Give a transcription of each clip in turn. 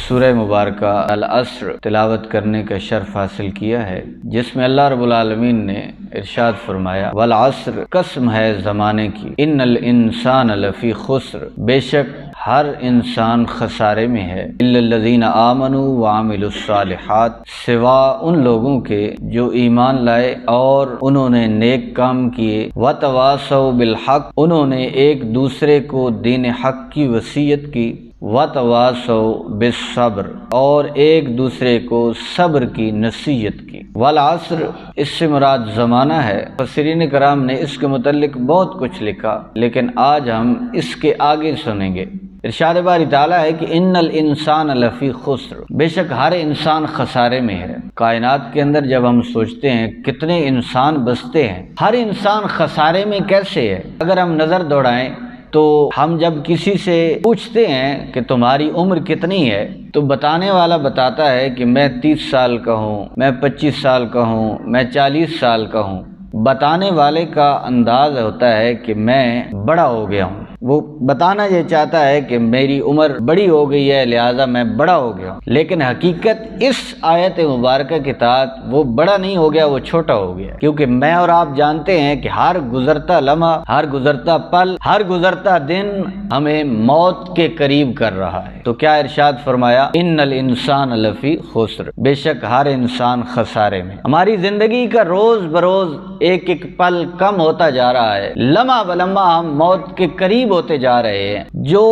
سورہ مبارکہ العصر تلاوت کرنے کا شرف حاصل کیا ہے، جس میں اللہ رب العالمین نے ارشاد فرمایا والعصر، قسم ہے زمانے کی، ان الانسان لفی خسر، بے شک ہر انسان خسارے میں ہے، الا الذین آمنوا وعملوا الصالحات، سوا ان لوگوں کے جو ایمان لائے اور انہوں نے نیک کام کیے، وتواصوا بالحق، انہوں نے ایک دوسرے کو دین حق کی وصیت کی، وتواصوا بالصبر، اور ایک دوسرے کو صبر کی نصیحت کی۔ والعصر، اس سے مراد زمانہ ہے۔ مفسرین کرام نے اس کے متعلق بہت کچھ لکھا، لیکن آج ہم اس کے آگے سنیں گے۔ ارشاد باری تعالیٰ ہے کہ ان الانسان لفی خسر، بے شک ہر انسان خسارے میں ہے۔ کائنات کے اندر جب ہم سوچتے ہیں کتنے انسان بستے ہیں، ہر انسان خسارے میں کیسے ہے؟ اگر ہم نظر دوڑائیں تو ہم جب کسی سے پوچھتے ہیں کہ تمہاری عمر کتنی ہے، تو بتانے والا بتاتا ہے کہ میں 30 سال کا ہوں، میں 25 سال کا ہوں، میں 40 سال کا ہوں۔ بتانے والے کا انداز ہوتا ہے کہ میں بڑا ہو گیا ہوں، وہ بتانا یہ چاہتا ہے کہ میری عمر بڑی ہو گئی ہے لہٰذا میں بڑا ہو گیا ہوں، لیکن حقیقت اس آیت مبارکہ کے تحت وہ بڑا نہیں ہو گیا، وہ چھوٹا ہو گیا، کیونکہ میں اور آپ جانتے ہیں کہ ہر گزرتا لمحہ، ہر گزرتا پل، ہر گزرتا دن ہمیں موت کے قریب کر رہا ہے۔ تو کیا ارشاد فرمایا ان الانسان لفی خسر، بے شک ہر انسان خسارے میں۔ ہماری زندگی کا روز بروز ایک ایک پل کم ہوتا جا رہا ہے، لمحہ بلمحہ ہم موت کے قریب ہوتے جا رہے ہیں۔ جو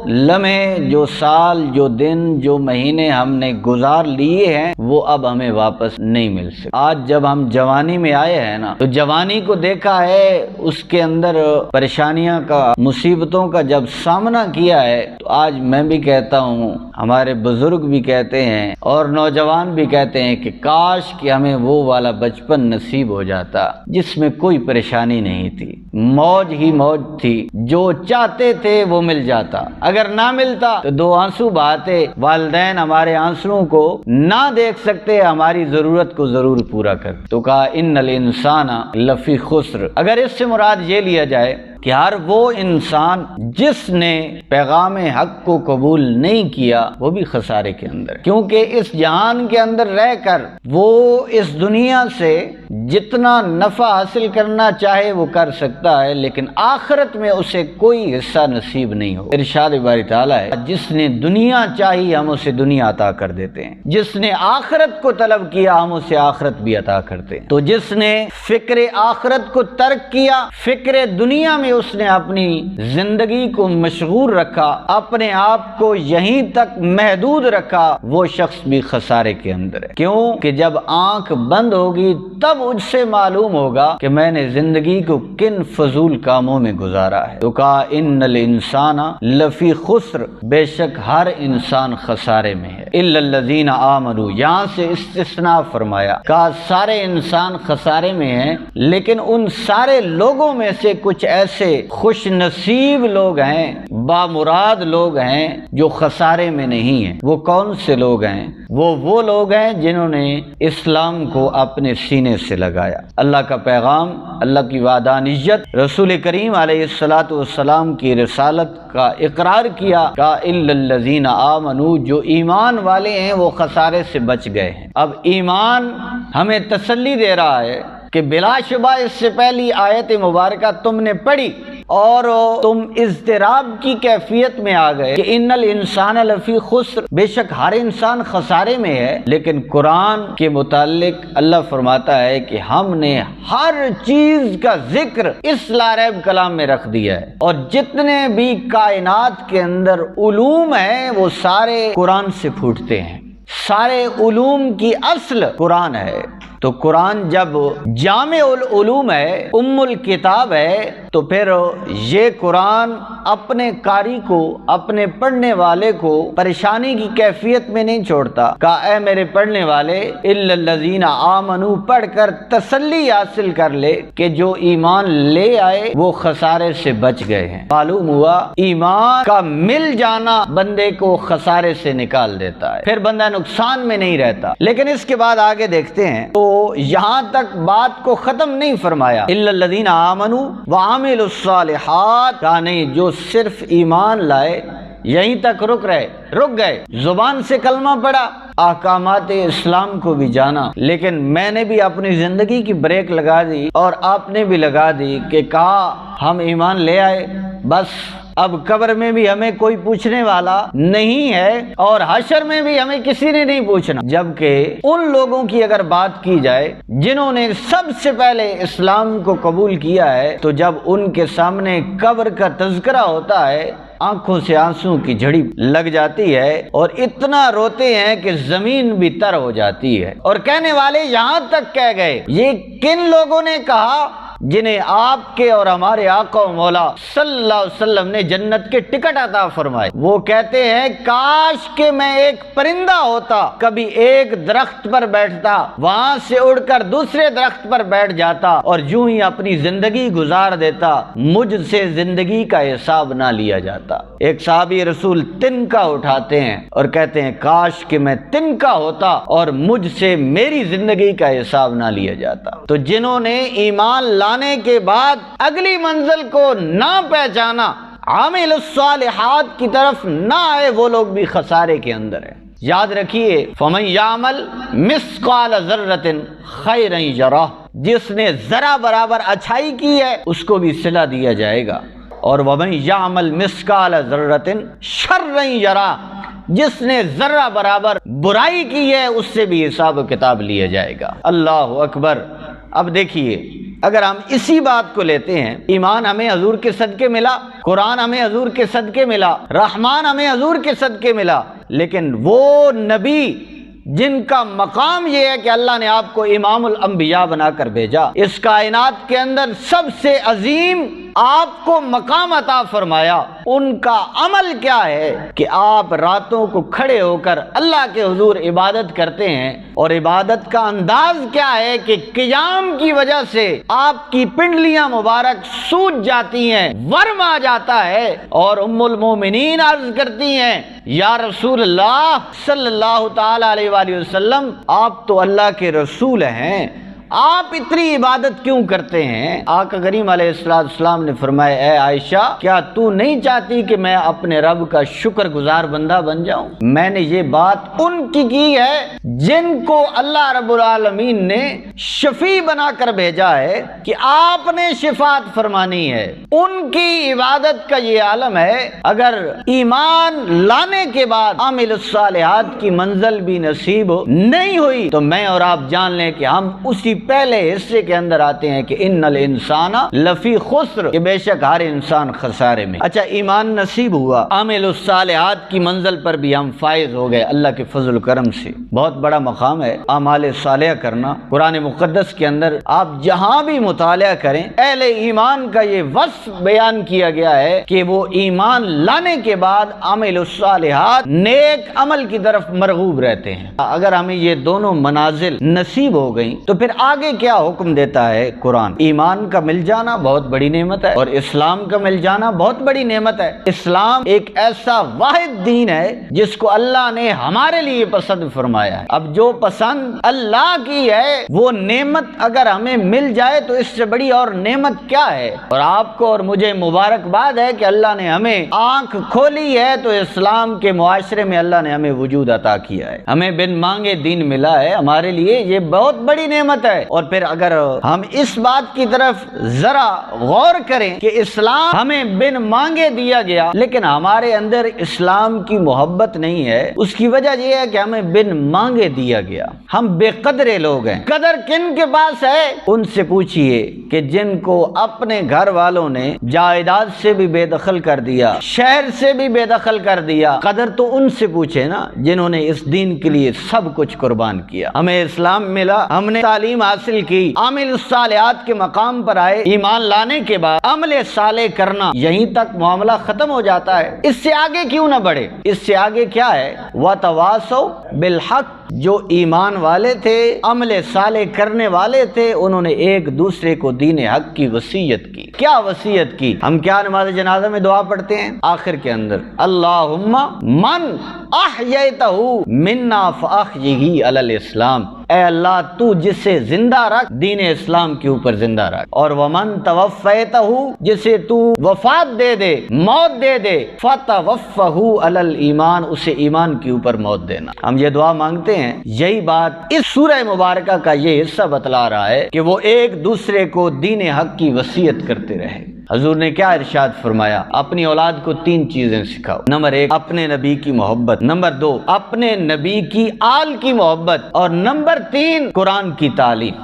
لمحے، جو سال، جو دن، جو مہینے ہم نے گزار لیے ہیں وہ اب ہمیں واپس نہیں مل سکتے۔ آج جب ہم جوانی میں آئے ہیں نا، تو جوانی کو دیکھا ہے، اس کے اندر پریشانیاں کا، مصیبتوں کا جب سامنا کیا ہے، تو آج میں بھی کہتا ہوں، ہمارے بزرگ بھی کہتے ہیں اور نوجوان بھی کہتے ہیں کہ کاش کہ ہمیں وہ والا بچپن نصیب ہو جاتا جس میں کوئی پریشانی نہیں تھی، موج ہی موج تھی، جو چاہتے تھے وہ مل جاتا، اگر نہ ملتا تو دو آنسو بہاتے، والدین ہمارے آنسوؤں کو نہ دیکھ سکتے، ہماری ضرورت کو ضرور پورا کر۔ تو کہا ان الانسان لفی خسر، اگر اس سے مراد یہ لیا جائے کہ ہر وہ انسان جس نے پیغام حق کو قبول نہیں کیا وہ بھی خسارے کے اندر، کیونکہ اس جہان کے اندر رہ کر وہ اس دنیا سے جتنا نفع حاصل کرنا چاہے وہ کر سکتا ہے، لیکن آخرت میں اسے کوئی حصہ نصیب نہیں ہو۔ ارشاد باری تعالیٰ ہے جس نے دنیا چاہی ہم اسے دنیا عطا کر دیتے ہیں، جس نے آخرت کو طلب کیا ہم اسے آخرت بھی عطا کرتے ہیں۔ تو جس نے فکر آخرت کو ترک کیا، فکر دنیا میں اس نے اپنی زندگی کو مشغول رکھا، اپنے آپ کو یہیں تک محدود رکھا، وہ شخص بھی خسارے کے اندر ہے۔ کیوں کہ جب آنکھ بند ہوگی تب اس سے معلوم ہوگا کہ میں نے زندگی کو کن فضول کاموں میں گزارا ہے۔ تو کہا ان الانسان لفی خسر، بے شک ہر انسان خسارے میں ہے، الا الذین آمنوا، یہاں سے استثناء فرمایا، کہا سارے انسان خسارے میں ہیں، لیکن ان سارے لوگوں میں سے کچھ ایسے خوش نصیب لوگ ہیں، بامراد لوگ ہیں جو خسارے میں نہیں ہیں۔ وہ کون سے لوگ ہیں؟ وہ لوگ ہیں جنہوں نے اسلام کو اپنے سینے سے لگایا، اللہ کا پیغام، اللہ کی وحدانیت، رسول کریم علیہ السلام کی رسالت کا اقرار کیا، کہا الا الذین آمنوا، جو ایمان والے ہیں وہ خسارے سے بچ گئے ہیں۔ اب ایمان ہمیں تسلی دے رہا ہے کہ بلا شبہ اس سے پہلی آیت مبارکہ تم نے پڑھی اور تم اضطراب کی کیفیت میں آ گئے کہ ان الانسان لفی خسر، بے شک ہر انسان خسارے میں ہے، لیکن قرآن کے متعلق اللہ فرماتا ہے کہ ہم نے ہر چیز کا ذکر اس لا ریب کلام میں رکھ دیا ہے، اور جتنے بھی کائنات کے اندر علوم ہیں وہ سارے قرآن سے پھوٹتے ہیں، سارے علوم کی اصل قرآن ہے۔ تو قرآن جب جامع العلوم ہے، ام الکتاب ہے، تو پھر یہ قرآن اپنے قاری کو، اپنے پڑھنے والے کو پریشانی کی کیفیت میں نہیں چھوڑتا۔ کہا اے میرے پڑھنے والے الا الذین آمنوا، پڑھ کر تسلی حاصل کر لے کہ جو ایمان لے آئے وہ خسارے سے بچ گئے ہیں۔ معلوم ہوا ایمان کا مل جانا بندے کو خسارے سے نکال دیتا ہے، پھر بندہ نقصان میں نہیں رہتا۔ لیکن اس کے بعد آگے دیکھتے ہیں تو یہاں تک بات کو ختم نہیں فرمایا، الا الذین آمنوا وعملوا الصالحات، کہا نہیں جو صرف ایمان لائے یہیں تک رک گئے، زبان سے کلمہ پڑھا، احکامات اسلام کو بھی جانا، لیکن میں نے بھی اپنی زندگی کی بریک لگا دی اور آپ نے بھی لگا دی کہ کہا ہم ایمان لے آئے، بس اب قبر میں بھی ہمیں کوئی پوچھنے والا نہیں ہے اور حشر میں بھی ہمیں کسی نے نہیں پوچھنا۔ جبکہ ان لوگوں کی اگر بات کی جائے جنہوں نے سب سے پہلے اسلام کو قبول کیا ہے، تو جب ان کے سامنے قبر کا تذکرہ ہوتا ہے آنکھوں سے آنسوں کی جھڑی لگ جاتی ہے اور اتنا روتے ہیں کہ زمین بھی تر ہو جاتی ہے، اور کہنے والے یہاں تک کہہ گئے یہ کن لوگوں نے کہا جنہیں آپ کے اور ہمارے آقا و مولا صلی اللہ علیہ وسلم نے جنت کے ٹکٹ عطا فرمائے۔ وہ کہتے ہیں کاش کہ میں ایک پرندہ ہوتا، کبھی ایک درخت پر بیٹھتا، وہاں سے اڑ کر دوسرے درخت پر بیٹھ جاتا اور یوں ہی اپنی زندگی گزار دیتا، مجھ سے زندگی کا حساب نہ لیا جاتا۔ ایک صحابی رسول تنکا اٹھاتے ہیں اور کہتے ہیں کاش کہ میں تنکا ہوتا اور مجھ سے میری زندگی کا حساب نہ لیا جاتا۔ تو جنہوں نے ایمان لانے کے بعد اگلی منزل کو نہ پہچانا، عامل الصالحات کی طرف نہ آئے، وہ لوگ بھی خسارے کے اندر ہیں۔ یاد رکھیے فَمَن يَعْمَلْ مِثْقَالَ ذَرَّةٍ خَيْرًا يَرَهُ، جس نے ذرہ برابر اچھائی کی ہے اس کو بھی صلہ دیا جائے گا، اور وَمَن يَعْمَلْ مِثْقَالَ ذَرَّةٍ شَرًّا يَرَهُ، جس نے ذرہ برابر برائی کی ہے اس سے بھی حساب و کتاب لیا جائے گا۔ اللہ اکبر۔ اب دیکھیے اگر ہم اسی بات کو لیتے ہیں، ایمان ہمیں حضور کے صدقے ملا، قرآن ہمیں حضور کے صدقے ملا، رحمان ہمیں حضور کے صدقے ملا، لیکن وہ نبی جن کا مقام یہ ہے کہ اللہ نے آپ کو امام الانبیاء بنا کر بھیجا، اس کائنات کے اندر سب سے عظیم آپ کو مقام عطا فرمایا، ان کا عمل کیا ہے کہ آپ راتوں کو کھڑے ہو کر اللہ کے حضور عبادت کرتے ہیں، اور عبادت کا انداز کیا ہے کہ قیام کی وجہ سے آپ کی پنڈلیاں مبارک سوج جاتی ہیں، ورم آ جاتا ہے، اور ام المومنین عرض کرتی ہیں یا رسول اللہ صلی اللہ تعالی علیہ وآلہ وسلم آپ تو اللہ کے رسول ہیں، آپ اتنی عبادت کیوں کرتے ہیں؟ آقا کریم علیہ السلام نے فرمایا اے عائشہ کیا تو نہیں چاہتی کہ میں اپنے رب کا شکر گزار بندہ بن جاؤں؟ میں نے یہ بات ان کی ہے جن کو اللہ رب العالمین نے شفیع بنا کر بھیجا ہے کہ آپ نے شفاعت فرمانی ہے، ان کی عبادت کا یہ عالم ہے۔ اگر ایمان لانے کے بعد عامل الصالحات کی منزل بھی نصیب نہیں ہوئی تو میں اور آپ جان لیں کہ ہم اسی پہلے حصے کے اندر آتے ہیں کہ ان الانسان لفی خسر، کہ بے شک ہر انسان خسارے میں۔ اچھا ایمان نصیب ہوا، عامل الصالحات کی منزل پر بھی ہم فائز ہو گئے اللہ کے فضل و کرم سے۔ بہت بڑا مقام ہے اعمال صالحہ کرنا۔ قرآن مقدس کے اندر آپ جہاں بھی مطالعہ کریں اہل ایمان کا یہ وصف بیان کیا گیا ہے کہ وہ ایمان لانے کے بعد عامل الصالحات نیک عمل کی طرف مرغوب رہتے ہیں۔ اگر ہمیں یہ دونوں منازل نصیب ہو گئیں تو پھر آگے کیا حکم دیتا ہے قرآن؟ ایمان کا مل جانا بہت بڑی نعمت ہے اور اسلام کا مل جانا بہت بڑی نعمت ہے۔ اسلام ایک ایسا واحد دین ہے جس کو اللہ نے ہمارے لیے پسند فرمایا ہے۔ اب جو پسند اللہ کی ہے وہ نعمت اگر ہمیں مل جائے تو اس سے بڑی اور نعمت کیا ہے؟ اور آپ کو اور مجھے مبارکباد ہے کہ اللہ نے ہمیں آنکھ کھولی ہے تو اسلام کے معاشرے میں اللہ نے ہمیں وجود عطا کیا ہے، ہمیں بن مانگے دین ملا ہے، ہمارے لیے یہ بہت بڑی نعمت ہے۔ اور پھر اگر ہم اس بات کی طرف ذرا غور کریں کہ اسلام ہمیں بن مانگے دیا گیا لیکن ہمارے اندر اسلام کی محبت نہیں ہے، اس کی وجہ یہ ہے کہ ہمیں بن مانگے دیا گیا، ہم بے قدرے لوگ ہیں۔ قدر کن کے پاس ہے؟ ان سے پوچھئے کہ جن کو اپنے گھر والوں نے جائیداد سے بھی بے دخل کر دیا، شہر سے بھی بے دخل کر دیا، قدر تو ان سے پوچھے نا جنہوں نے اس دین کے لیے سب کچھ قربان کیا۔ ہمیں اسلام ملا، ہم نے تعلیم حاصل کی، عامل الصالحات کے مقام پر آئے، ایمان لانے کے بعد عمل صالح کرنا، یہیں تک معاملہ ختم ہو جاتا ہے۔ اس سے آگے کیوں نہ بڑھے؟ اس سے آگے کیا ہے؟ وَتَوَاسَوْا بالحق، جو ایمان والے تھے، عمل صالح کرنے والے تھے، انہوں نے ایک دوسرے کو دین حق کی وصیت کی۔ کیا وصیت کی؟ ہم کیا نماز جنازہ میں دعا پڑھتے ہیں آخر کے اندر؟ اللہم من احییتہ منا فاحیہ علی الاسلام، اے اللہ تو جسے زندہ رکھ دین اسلام کے اوپر زندہ رکھ، اور ومن توفیتہ، جسے تو وفات دے دے، موت دے دے، فتوفہ علی الایمان، اسے ایمان کے اوپر موت دینا۔ ہم یہ دعا مانگتے ہیں، یہی بات اس سورہ مبارکہ کا یہ حصہ بتلا رہا ہے کہ وہ ایک دوسرے کو دین حق کی وصیت کرتے رہے۔ حضور نے کیا ارشاد فرمایا؟ اپنی اولاد کو 3 چیزیں سکھاؤ۔ نمبر 1 اپنے نبی کی محبت، نمبر 2 اپنے نبی کی آل کی محبت، اور نمبر 3 قرآن کی تعلیم۔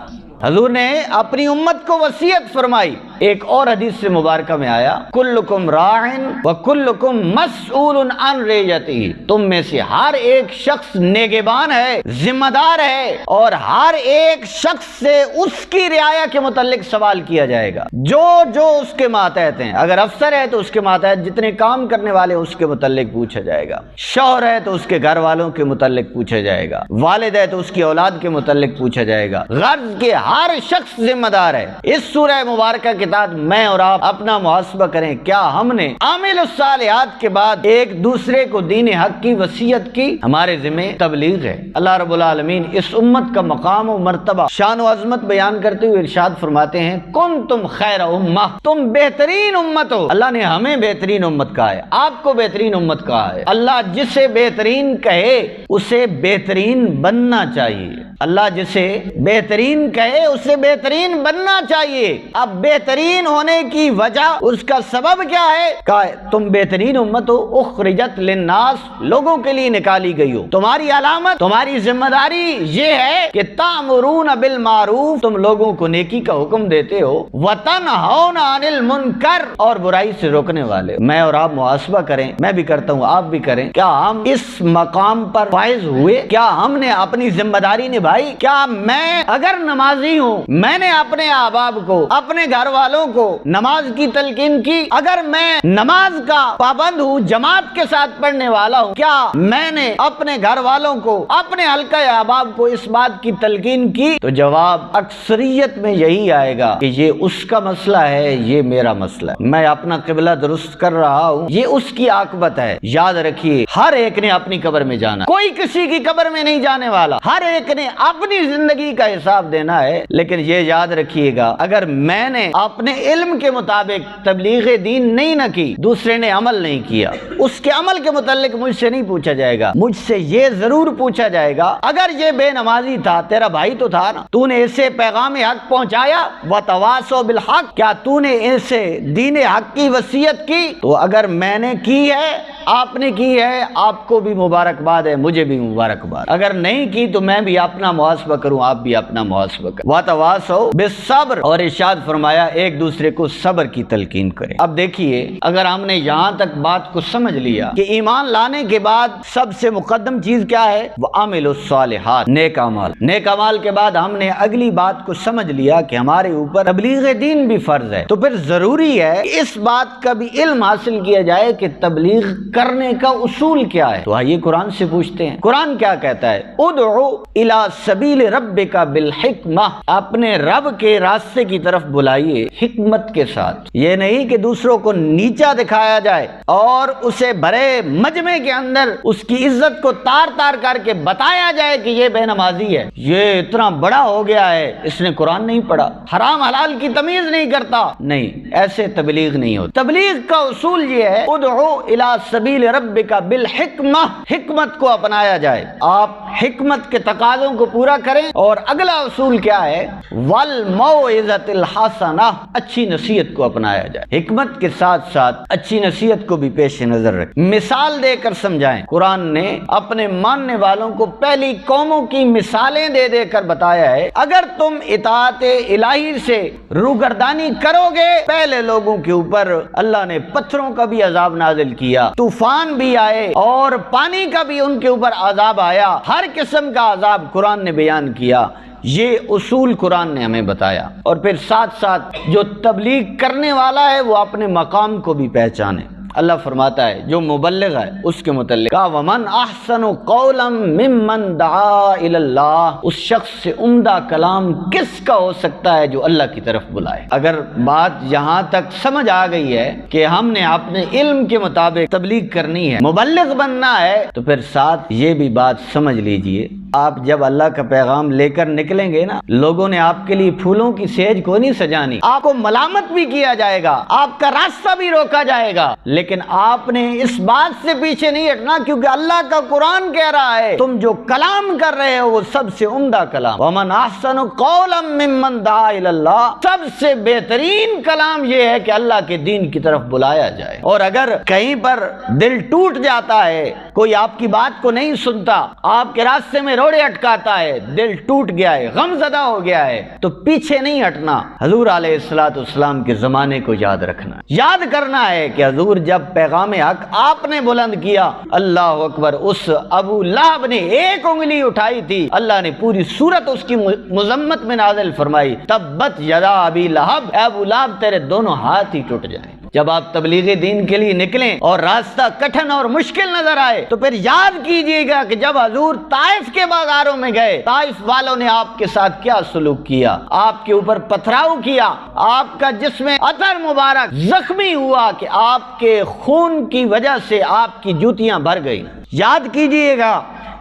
حضور نے اپنی امت کو وصیت فرمائی۔ ایک اور حدیث سے مبارکہ میں آیا، کلکم راعن وکلکم مسئول عن رعیتہ، تم میں سے ہر ایک شخص نگہبان ہے، ذمہ دار ہے، اور ہر ایک شخص سے اس کی رعایا کے متعلق سوال کیا جائے گا، جو اس کے ماتحت ہیں۔ اگر افسر ہے تو اس کے ماتحت جتنے کام کرنے والے اس کے متعلق پوچھا جائے گا، شوہر ہے تو اس کے گھر والوں کے متعلق پوچھا جائے گا، والد ہے تو اس کی اولاد کے متعلق پوچھا جائے گا۔ غرض کہ ہر شخص ذمہ دار ہے۔ اس سورہ مبارکہ کے تحت میں اور آپ اپنا محاسبہ کریں، کیا ہم نے عامل الصالحات کے بعد ایک دوسرے کو دین حق کی وصیت کی؟ ہمارے ذمہ تبلیغ ہے۔ اللہ رب العالمین اس امت کا مقام و مرتبہ، شان و عظمت بیان کرتے ہوئے ارشاد فرماتے ہیں، کنتم خیر امہ، تم بہترین امت ہو۔ اللہ نے ہمیں بہترین امت کہا ہے، آپ کو بہترین امت کہا ہے۔ اللہ جسے بہترین کہے اسے بہترین بننا چاہیے۔ اللہ جسے بہترین کہے اسے بہترین بننا چاہیے۔ اب بہترین ہونے کی وجہ، اس کا سبب کیا ہے؟ کہ تم بہترین امت ہو، اخرجت للناس، لوگوں کے لیے نکالی گئی ہو۔ تمہاری علامت، تمہاری ذمہ داری یہ ہے کہ تأمرون بالمعروف، تم لوگوں کو نیکی کا حکم دیتے ہو، وتنہون عن المنکر، اور برائی سے روکنے والے۔ میں اور آپ محاسبہ کریں، میں بھی کرتا ہوں، آپ بھی کریں، کیا ہم اس مقام پر فائز ہوئے؟ کیا ہم نے اپنی ذمہ داری نبھائی؟ کیا میں اگر نمازی ہوں، میں نے اپنے احباب کو، اپنے گھر والوں کو نماز کی تلقین کی؟ اگر میں نماز کا پابند ہوں، جماعت کے ساتھ پڑھنے والا ہوں، کیا میں نے اپنے گھر والوں کو، اپنے حلقہ احباب کو اس بات کی تلقین کی؟ تو جواب اکثریت میں یہی آئے گا کہ یہ اس کا مسئلہ ہے، یہ میرا مسئلہ ہے، میں اپنا قبلہ درست کر رہا ہوں، یہ اس کی عاقبت ہے۔ یاد رکھیے، ہر ایک نے اپنی قبر میں جانا، کوئی کسی کی قبر میں نہیں جانے والا، ہر ایک نے اپنی زندگی کا حساب دینا ہے۔ لیکن یہ یاد رکھیے گا، اگر میں نے اپنے علم کے مطابق تبلیغ دین نہیں نہ کی، دوسرے نے عمل نہیں کیا، اس کے عمل کے متعلق مجھ سے نہیں پوچھا جائے گا، مجھ سے یہ ضرور پوچھا جائے گا، اگر یہ بے نمازی تھا، تیرا بھائی تو تھا نا، تو نے اسے پیغام حق پہنچایا، وتواصوا بالحق، کیا تو نے اسے دین حق کی وصیت کی؟ تو اگر میں نے کی ہے، آپ نے کی ہے، آپ کو بھی مبارکباد ہے، مجھے بھی مبارکباد۔ اگر نہیں کی تو میں بھی اپنا محاسبہ کروں، آپ بھی اپنا محاسبہ کریں۔ وتواصوا بالصبر، اور ارشاد فرمایا ایک دوسرے کو صبر کی تلقین کریں۔ اب دیکھیے، اگر ہم نے یہاں تک بات کو سمجھ لیا کہ ایمان لانے کے بعد سب سے مقدم چیز کیا ہے، وعملوا الصالحات، نیک اعمال۔ نیک اعمال کے بعد ہم نے اگلی بات کو سمجھ لیا کہ ہمارے اوپر تبلیغ دین بھی فرض ہے، تو پھر ضروری ہے کہ اس بات کا بھی علم حاصل کیا جائے کہ تبلیغ کرنے کا اصول کیا ہے۔ تو آئیے قرآن سے پوچھتے ہیں، قرآن کیا کہتا ہے؟ ادعو الی سبیل ربک بالحکمہ، اپنے رب کے راستے کی طرف بلائیے حکمت کے ساتھ۔ یہ نہیں کہ دوسروں کو نیچا دکھایا جائے اور اسے بڑے مجمع کے اندر اس کی عزت کو تار تار کر کے بتایا جائے کہ یہ بے نمازی ہے، یہ اتنا بڑا ہو گیا ہے، اس نے قرآن نہیں پڑھا، حرام حلال کی تمیز نہیں کرتا۔ نہیں، ایسے تبلیغ نہیں ہوتی۔ تبلیغ کا اصول یہ ہے، ادعو الی سبیل ربک بالحکمہ، حکمت کو اپنایا جائے، آپ حکمت کے تقاضوں کو پورا کریں۔ اور اگلا اصول کیا ہے؟ والموعظۃ الحسنہ، اچھی نصیحت کو اپنایا جائے، حکمت کے ساتھ ساتھ اچھی نصیحت کو بھی پیش نظر رکھیں، مثال دے کر سمجھائیں۔ قرآن نے اپنے ماننے والوں کو پہلی قوموں کی مثالیں دے دے کر بتایا ہے، اگر تم اطاعت الہی سے روگردانی کرو گے، پہلے لوگوں کے اوپر اللہ نے پتھروں کا بھی عذاب نازل کیا، طوفان بھی آئے اور پانی کا بھی ان کے اوپر عذاب آیا، ہر قسم کا عذاب قرآن نے بیان کیا۔ یہ اصول قرآن نے ہمیں بتایا، اور پھر ساتھ ساتھ جو تبلیغ کرنے والا ہے وہ اپنے مقام کو بھی پہچانے۔ اللہ فرماتا ہے جو مبلغ ہے اس کے متعلق کہا ومن احسن قولا ممن دعا الی اللہ، اس شخص سے عمدہ کلام کس کا ہو سکتا ہے جو اللہ کی طرف بلائے۔ اگر بات یہاں تک سمجھ آ گئی ہے کہ ہم نے اپنے علم کے مطابق تبلیغ کرنی ہے، مبلغ بننا ہے، تو پھر ساتھ یہ بھی بات سمجھ لیجئے، آپ جب اللہ کا پیغام لے کر نکلیں گے نا، لوگوں نے آپ کے لیے پھولوں کی سیج کو نہیں سجانی، آپ کو ملامت بھی کیا جائے گا، آپ کا راستہ بھی روکا جائے گا، لیکن آپ نے اس بات سے پیچھے نہیں ہٹنا، کیونکہ اللہ کا قرآن کہہ رہا ہے تم جو کلام کر رہے ہو وہ سب سے عمدہ کلام، ومن احسن قولا ممن دعا الی اللہ، سب سے بہترین کلام یہ ہے کہ اللہ کے دین کی طرف بلایا جائے۔ اور اگر کہیں پر دل ٹوٹ جاتا ہے، کوئی آپ کی بات کو نہیں سنتا، آپ کے راستے میں روڑے اٹکاتا ہے، دل ٹوٹ گیا ہے، غم زدہ ہو گیا ہے، تو پیچھے نہیں ہٹنا، حضور علیہ السلام کے زمانے کو یاد رکھنا، یاد کرنا ہے کہ حضور جب پیغام حق آپ نے بلند کیا، اللہ اکبر، اس ابو لہب نے ایک انگلی اٹھائی تھی، اللہ نے پوری سورت اس کی مذمت میں نازل فرمائی، تبت یدا ابی لہب، اے ابو لہب تیرے دونوں ہاتھ ہی ٹوٹ جائیں۔ جب آپ تبلیغ دین کے لیے نکلیں اور راستہ کٹھن اور مشکل نظر آئے تو پھر یاد کیجئے گا کہ جب حضور طائف کے بازاروں میں گئے، طائف والوں نے آپ کے ساتھ کیا سلوک کیا، آپ کے اوپر پتھراؤ کیا، آپ کا جسم عطر مبارک زخمی ہوا کہ آپ کے خون کی وجہ سے آپ کی جوتیاں بھر گئی۔ یاد کیجئے گا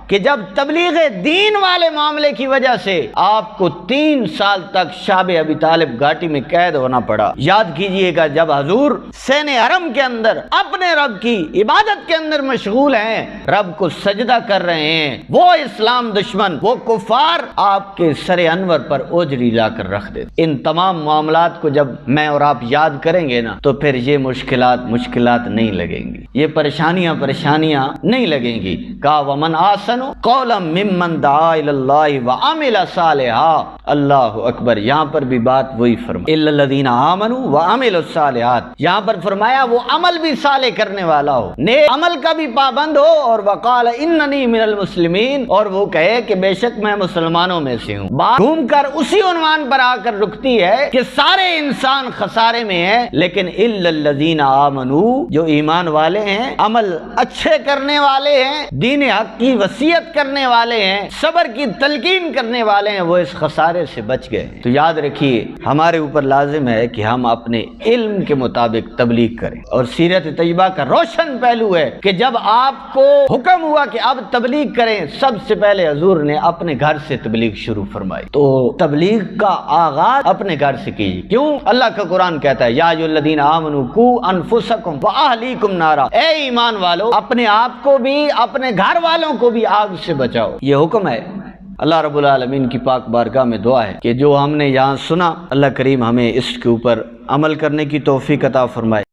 کہ جب تبلیغ دین والے معاملے کی وجہ سے آپ کو 3 سال تک شعب ابی طالب گھاٹی میں قید ہونا پڑا۔ یاد کیجئے گا جب حضور سین حرم کے اندر اپنے رب کی عبادت کے اندر مشغول ہیں، رب کو سجدہ کر رہے ہیں، وہ اسلام دشمن، وہ کفار آپ کے سر انور پر اوجری لا کر رکھ دیتے۔ ان تمام معاملات کو جب میں اور آپ یاد کریں گے نا تو پھر یہ مشکلات نہیں لگیں گی، یہ پریشانیاں نہیں لگیں گی۔ کہا ومن آسن قولا ممن دعا الی اللہ وعمل صالحا، اللہ اکبر، یہاں پر بھی بات وہی فرمائی الا الذین آمنوا وعملوا الصالحات، یہاں پر فرمایا وہ عمل بھی صالح کرنے والا ہو، نیک عمل کا بھی پابند ہو، اور وقال اننی من المسلمین، اور وہ کہے کہ بے شک میں مسلمانوں میں سے ہوں۔ بات گھوم کر اسی عنوان پر آ کر رکتی ہے کہ سارے انسان خسارے میں ہیں، لیکن الا الذین آمنوا، جو ایمان والے ہیں، عمل اچھے کرنے والے ہیں، دین حق کی وسیعت کرنے والے ہیں، صبر کی تلقین کرنے والے ہیں، وہ اس خسارے سے بچ گئے۔ تو یاد رکھیے ہمارے اوپر لازم ہے کہ ہم اپنے علم کے مطابق تبلیغ کریں، اور سیرت طیبہ کا روشن پہلو ہے کہ جب آپ کو حکم ہوا کہ اب تبلیغ کریں، سب سے پہلے حضور نے اپنے گھر سے تبلیغ شروع فرمائی۔ تو تبلیغ کا آغاز اپنے گھر سے کیجیے، کیوں؟ اللہ کا قرآن کہتا ہے یا ایھا الذین آمنوا قوا انفسکم واہلیکم نارا، اے ایمان والو اپنے آپ کو بھی اپنے گھر والوں کو بھی آگ سے بچاؤ، یہ حکم ہے۔ اللہ رب العالمین کی پاک بارگاہ میں دعا ہے کہ جو ہم نے یہاں سنا، اللہ کریم ہمیں اس کے اوپر عمل کرنے کی توفیق عطا فرمائے۔